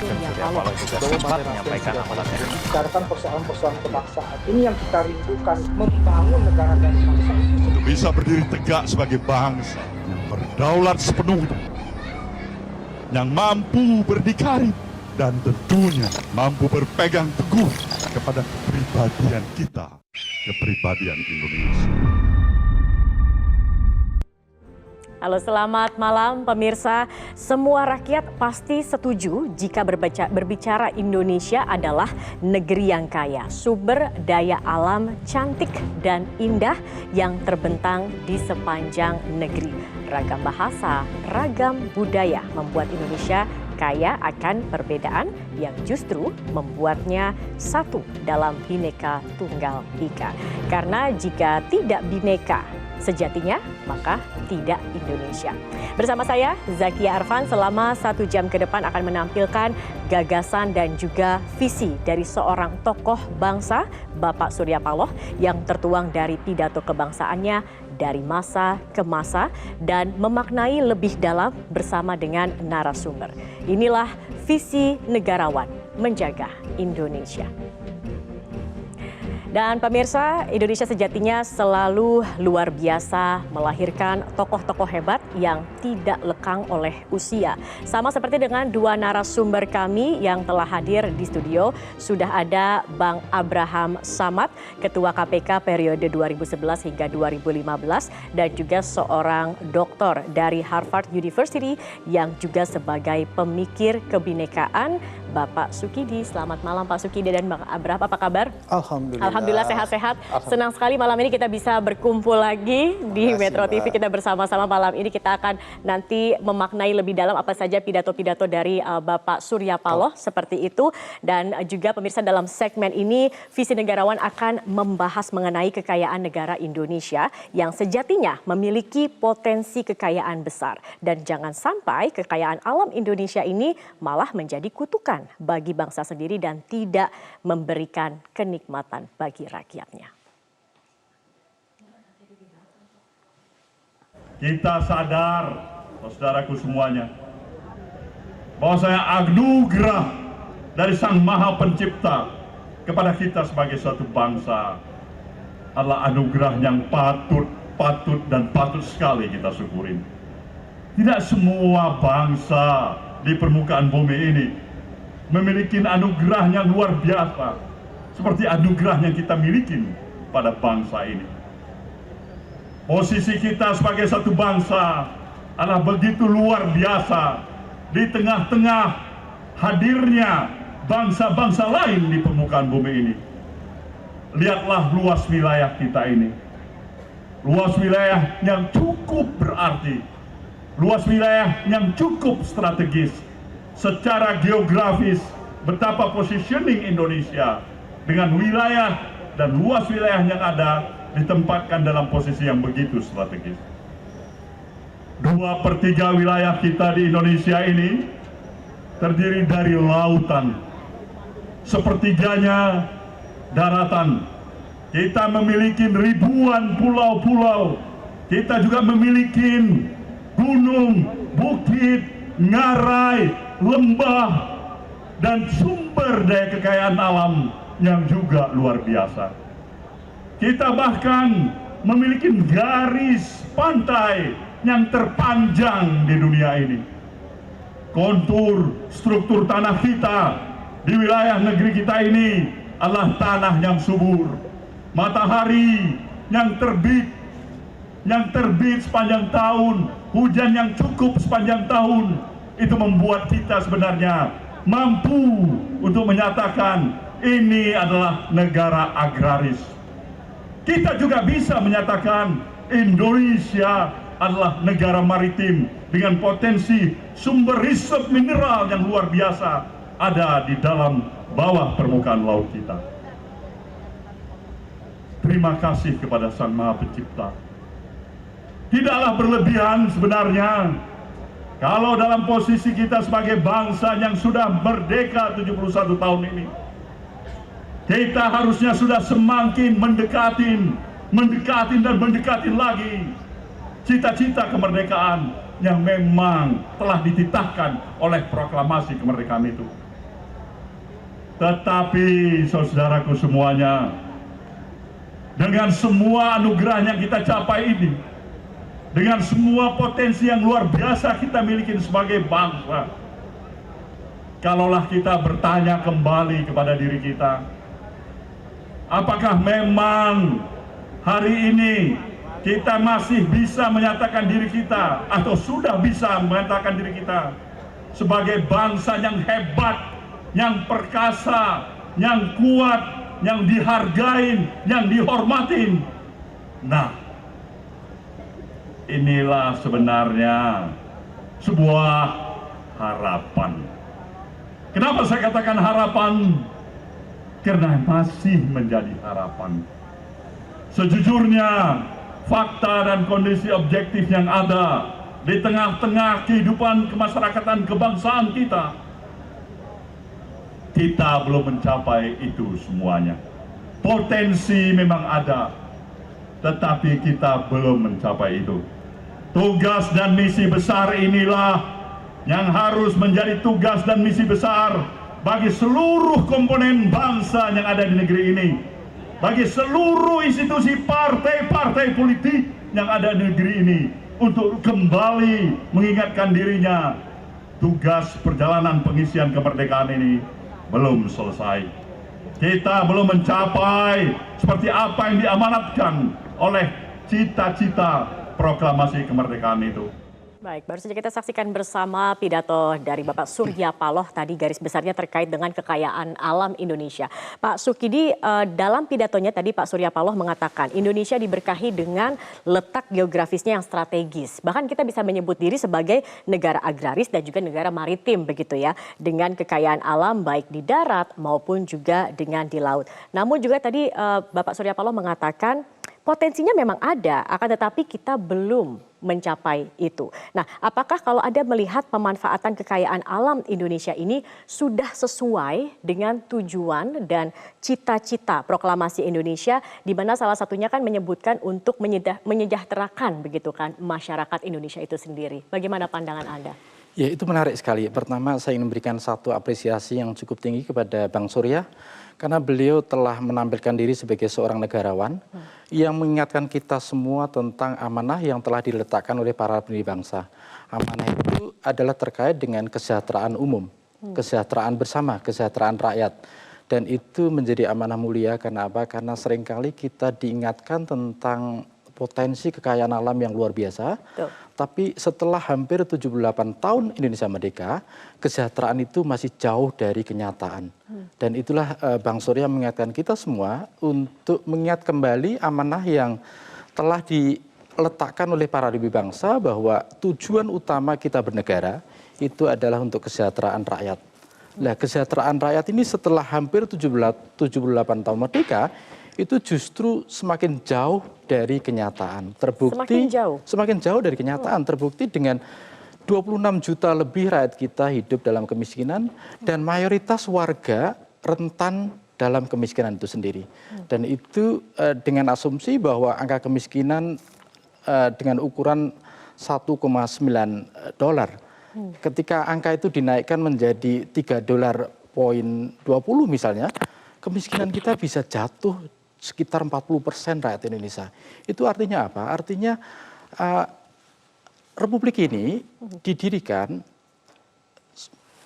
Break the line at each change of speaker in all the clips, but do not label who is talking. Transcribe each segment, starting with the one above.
Nasdem Surya Paloh juga sempat menyampaikan amalannya.
Bicarakan persoalan-persoalan kebangsaan. Ini yang kita rindukan, membangun negara dan bangsa itu
Untuk bisa berdiri tegak sebagai bangsa yang berdaulat sepenuhnya, yang mampu berdikari, dan tentunya mampu berpegang teguh kepada kepribadian kita, kepribadian Indonesia.
Halo, selamat malam pemirsa. Semua rakyat pasti setuju jika berbicara Indonesia adalah negeri yang kaya, sumber daya alam cantik dan indah yang terbentang di sepanjang negeri. Ragam bahasa, ragam budaya membuat Indonesia kaya akan perbedaan yang justru membuatnya satu dalam Bhinneka Tunggal Ika. Karena jika tidak bineka sejatinya, maka tidak Indonesia. Bersama saya, Zakia Arfan, selama 1 jam ke depan akan menampilkan gagasan dan juga visi dari seorang tokoh bangsa, Bapak Surya Paloh, yang tertuang dari pidato kebangsaannya dari masa ke masa dan memaknai lebih dalam bersama dengan narasumber. Inilah visi negarawan menjaga Indonesia. Dan pemirsa, Indonesia sejatinya selalu luar biasa melahirkan tokoh-tokoh hebat yang tidak lekang oleh usia. Sama seperti dengan dua narasumber kami yang telah hadir di studio, sudah ada Bang Abraham Samad, Ketua KPK periode 2011 hingga 2015, dan juga seorang doktor dari Harvard University yang juga sebagai pemikir kebinekaan, Bapak Sukidi. Selamat malam Pak Sukidi dan Bang Abraham, apa kabar? Alhamdulillah sehat-sehat. Senang sekali malam ini kita bisa berkumpul lagi di Metro TV. Kita bersama-sama malam ini kita akan nanti memaknai lebih dalam apa saja pidato-pidato dari Bapak Surya Paloh seperti itu. Dan juga pemirsa, dalam segmen ini Visi Negarawan akan membahas mengenai kekayaan negara Indonesia yang sejatinya memiliki potensi kekayaan besar. Dan jangan sampai kekayaan alam Indonesia ini malah menjadi kutukan bagi bangsa sendiri dan tidak memberikan kenikmatan bagi rakyatnya.
Kita sadar, saudaraku semuanya, bahwa saya anugerah dari Sang Maha Pencipta kepada kita sebagai suatu bangsa adalah anugerah yang patut dan patut sekali kita syukurin. Tidak semua bangsa di permukaan bumi ini memiliki anugerah yang luar biasa seperti anugerah yang kita miliki pada bangsa ini. Posisi kita sebagai satu bangsa adalah begitu luar biasa di tengah-tengah hadirnya bangsa-bangsa lain di permukaan bumi ini. Lihatlah luas wilayah kita ini. Luas wilayah yang cukup berarti. Luas wilayah yang cukup strategis. Secara geografis, betapa positioning Indonesia dengan wilayah dan luas wilayah yang ada ditempatkan dalam posisi yang begitu strategis. 2/3 wilayah kita di Indonesia ini terdiri dari lautan, sepertiganya daratan. Kita memiliki ribuan pulau-pulau, kita juga memiliki gunung, bukit, ngarai, lembah, dan sumber daya kekayaan alam yang juga luar biasa. Kita bahkan memiliki garis pantai yang terpanjang di dunia ini. Kontur struktur tanah kita di wilayah negeri kita ini adalah tanah yang subur. Matahari yang terbit sepanjang tahun, hujan yang cukup sepanjang tahun, itu membuat kita sebenarnya mampu untuk menyatakan ini adalah negara agraris. Kita juga bisa menyatakan Indonesia adalah negara maritim dengan potensi sumber reserve mineral yang luar biasa ada di dalam bawah permukaan laut kita. Terima kasih kepada Sang Maha Pencipta. Tidaklah berlebihan sebenarnya kalau dalam posisi kita sebagai bangsa yang sudah merdeka 71 tahun ini, kita harusnya sudah semakin mendekatin lagi cita-cita kemerdekaan yang memang telah dititahkan oleh proklamasi kemerdekaan itu. Tetapi saudaraku semuanya, dengan semua anugerah yang kita capai ini, dengan semua potensi yang luar biasa kita miliki sebagai bangsa, kalaulah kita bertanya kembali kepada diri kita, apakah memang hari ini kita masih bisa menyatakan diri kita, atau sudah bisa menyatakan diri kita sebagai bangsa yang hebat, yang perkasa, yang kuat, yang dihargain, yang dihormatin? Nah, inilah sebenarnya sebuah harapan. Kenapa saya katakan harapan? Karena masih menjadi harapan. Sejujurnya, fakta dan kondisi objektif yang ada di tengah-tengah kehidupan kemasyarakatan kebangsaan kita belum mencapai itu semuanya. Potensi memang ada, tetapi kita belum mencapai itu. Tugas dan misi besar inilah yang harus menjadi tugas dan misi besar bagi seluruh komponen bangsa yang ada di negeri ini, bagi seluruh institusi partai-partai politik yang ada di negeri ini, untuk kembali mengingatkan dirinya, tugas perjalanan pengisian kemerdekaan ini belum selesai. Kita belum mencapai seperti apa yang diamanatkan oleh cita-cita proklamasi kemerdekaan itu.
Baik, baru saja kita saksikan bersama pidato dari Bapak Surya Paloh tadi, garis besarnya terkait dengan kekayaan alam Indonesia. Pak Sukidi, dalam pidatonya tadi Pak Surya Paloh mengatakan Indonesia diberkahi dengan letak geografisnya yang strategis. Bahkan kita bisa menyebut diri sebagai negara agraris dan juga negara maritim begitu ya, dengan kekayaan alam baik di darat maupun juga dengan di laut. Namun juga tadi Bapak Surya Paloh mengatakan potensinya memang ada, akan tetapi kita belum mencapai itu. Nah, apakah kalau Anda melihat pemanfaatan kekayaan alam Indonesia ini sudah sesuai dengan tujuan dan cita-cita proklamasi Indonesia, di mana salah satunya kan menyebutkan untuk menyejahterakan begitu kan masyarakat Indonesia itu sendiri. Bagaimana pandangan Anda?
Ya, itu menarik sekali. Pertama, saya ingin memberikan satu apresiasi yang cukup tinggi kepada Bang Surya, karena beliau telah menampilkan diri sebagai seorang negarawan yang mengingatkan kita semua tentang amanah yang telah diletakkan oleh para pendiri bangsa. Amanah itu adalah terkait dengan kesejahteraan umum, kesejahteraan bersama, kesejahteraan rakyat. Dan itu menjadi amanah mulia karena apa? Karena seringkali kita diingatkan tentang potensi kekayaan alam yang luar biasa. Tuh. Tapi setelah hampir 78 tahun Indonesia merdeka, kesejahteraan itu masih jauh dari kenyataan. Dan itulah Bang Surya mengingatkan kita semua untuk mengingat kembali amanah yang telah diletakkan oleh para pendiri bangsa, bahwa tujuan utama kita bernegara itu adalah untuk kesejahteraan rakyat. Nah, kesejahteraan rakyat ini setelah hampir 78 tahun merdeka, itu justru semakin jauh dari kenyataan. Terbukti semakin jauh dari kenyataan. Terbukti dengan 26 juta lebih rakyat kita hidup dalam kemiskinan, dan mayoritas warga rentan dalam kemiskinan itu sendiri. Dan itu dengan asumsi bahwa angka kemiskinan dengan ukuran $1,9. Ketika angka itu dinaikkan menjadi $3.20 misalnya, kemiskinan kita bisa jatuh sekitar 40% rakyat Indonesia. Itu artinya apa? Artinya Republik ini didirikan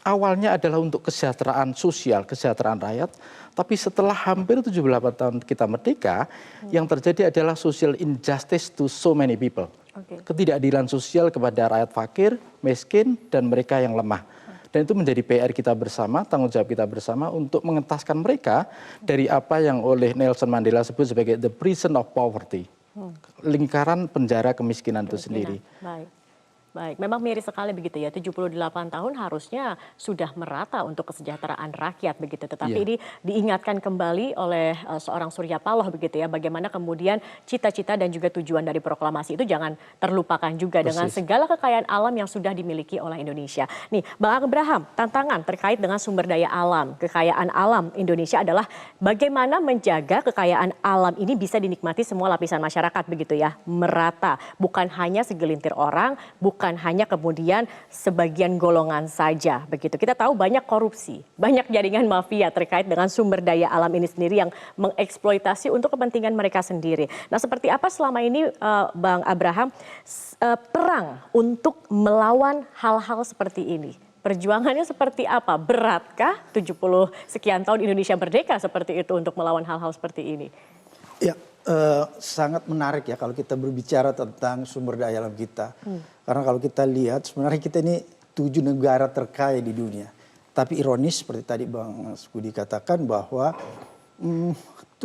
awalnya adalah untuk kesejahteraan sosial, kesejahteraan rakyat, tapi setelah hampir 78 tahun kita merdeka, yang terjadi adalah social injustice to so many people. Ketidakadilan sosial kepada rakyat fakir, miskin, dan mereka yang lemah. Dan itu menjadi PR kita bersama, tanggung jawab kita bersama untuk mengentaskan mereka dari apa yang oleh Nelson Mandela sebut sebagai the prison of poverty. Lingkaran penjara kemiskinan itu sendiri.
Baik, memang miris sekali begitu ya, 78 tahun harusnya sudah merata untuk kesejahteraan rakyat begitu. Tetapi ini diingatkan kembali oleh seorang Surya Paloh begitu ya, bagaimana kemudian cita-cita dan juga tujuan dari proklamasi itu jangan terlupakan juga dengan segala kekayaan alam yang sudah dimiliki oleh Indonesia. Nih, Bang Abraham, tantangan terkait dengan sumber daya alam, kekayaan alam Indonesia adalah bagaimana menjaga kekayaan alam ini bisa dinikmati semua lapisan masyarakat begitu ya, merata. Bukan hanya segelintir orang, bukan bukan hanya kemudian sebagian golongan saja begitu. Kita tahu banyak korupsi, banyak jaringan mafia terkait dengan sumber daya alam ini sendiri yang mengeksploitasi untuk kepentingan mereka sendiri. Nah, seperti apa selama ini Bang Abraham perang untuk melawan hal-hal seperti ini? Perjuangannya seperti apa? Beratkah 70 sekian tahun Indonesia merdeka seperti itu untuk melawan hal-hal seperti ini?
Ya, sangat menarik ya kalau kita berbicara tentang sumber daya alam kita. Karena kalau kita lihat sebenarnya kita ini 7 negara terkaya di dunia. Tapi ironis seperti tadi Bang Budi katakan bahwa 70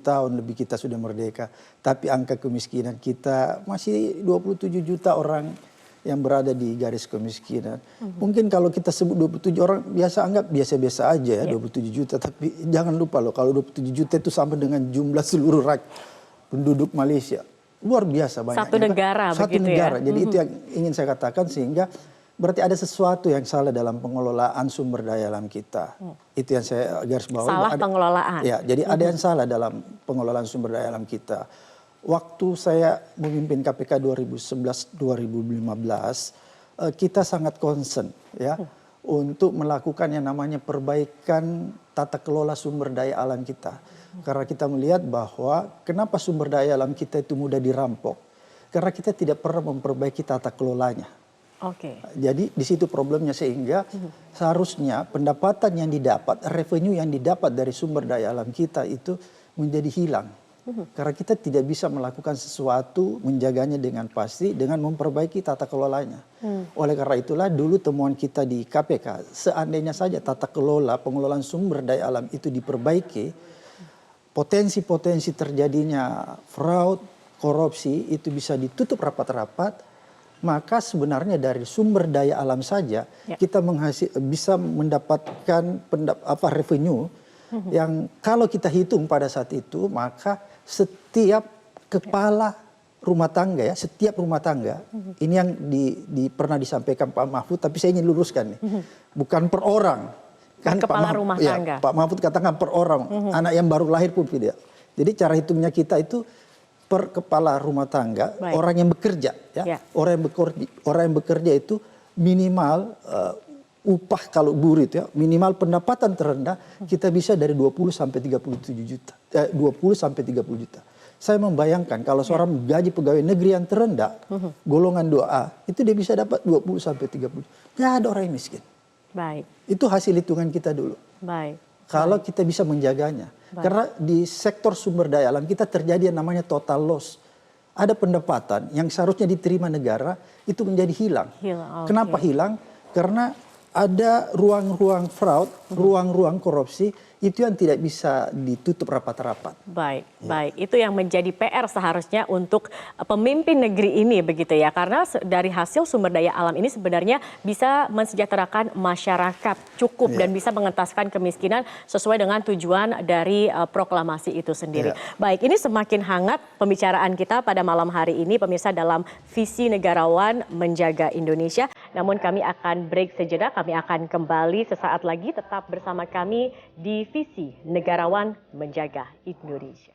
tahun lebih kita sudah merdeka. Tapi angka kemiskinan kita masih 27 juta orang yang berada di garis kemiskinan. Mungkin kalau kita sebut 27 orang biasa anggap biasa-biasa aja ya, 27 juta. Tapi jangan lupa loh kalau 27 juta itu sama dengan jumlah seluruh penduduk Malaysia. Luar biasa banyaknya.
Satu negara
Satu
begitu
negara.
ya.
Jadi itu yang ingin saya katakan sehingga berarti ada sesuatu yang salah dalam pengelolaan sumber daya alam kita. Itu yang saya garis bawahi.
Salah pengelolaan.
Ya, jadi ada yang salah dalam pengelolaan sumber daya alam kita. Waktu saya memimpin KPK 2011-2015, kita sangat concern ya untuk melakukan yang namanya perbaikan tata kelola sumber daya alam kita. Karena kita melihat bahwa kenapa sumber daya alam kita itu mudah dirampok? Karena kita tidak pernah memperbaiki tata kelolanya.
Oke.
Jadi di situ problemnya sehingga seharusnya pendapatan yang didapat, revenue yang didapat dari sumber daya alam kita itu menjadi hilang. Karena kita tidak bisa melakukan sesuatu menjaganya dengan pasti dengan memperbaiki tata kelolanya. Oleh karena itulah dulu temuan kita di KPK, seandainya saja tata kelola pengelolaan sumber daya alam itu diperbaiki, potensi-potensi terjadinya fraud, korupsi itu bisa ditutup rapat-rapat, maka sebenarnya dari sumber daya alam saja kita bisa mendapatkan revenue yang kalau kita hitung pada saat itu maka setiap kepala rumah tangga ya, setiap rumah tangga ini yang pernah disampaikan Pak Mahfud, tapi saya ingin luruskan nih, bukan per orang. Kan
kepala rumah tangga.
Pak Mahfud katakan per orang, anak yang baru lahir pun tidak. Jadi cara hitungnya kita itu per kepala rumah tangga, orang yang bekerja ya. Orang yang bekerja itu minimal upah kalau buruh itu ya, minimal pendapatan terendah kita bisa dari 20 sampai 37 juta. 20 sampai 30 juta. Saya membayangkan kalau seorang gaji pegawai negeri yang terendah, golongan 2A, itu dia bisa dapat 20 sampai 30 juta. Nggak ada orang yang miskin.
Baik.
Itu hasil hitungan kita dulu.
Baik.
Kalau kita bisa menjaganya. Karena di sektor sumber daya alam kita terjadi yang namanya total loss. Ada pendapatan yang seharusnya diterima negara itu menjadi hilang. Kenapa hilang? Karena ada ruang-ruang fraud, ruang-ruang korupsi itu yang tidak bisa ditutup rapat-rapat.
Baik, baik. Itu yang menjadi PR seharusnya untuk pemimpin negeri ini begitu ya. Karena dari hasil sumber daya alam ini sebenarnya bisa mensejahterakan masyarakat cukup dan bisa mengentaskan kemiskinan sesuai dengan tujuan dari proklamasi itu sendiri. Baik, ini semakin hangat pembicaraan kita pada malam hari ini pemirsa dalam visi negarawan menjaga Indonesia. Namun kami akan break sejenak, kami akan kembali sesaat lagi tetap bersama kami di visi negarawan menjaga Indonesia.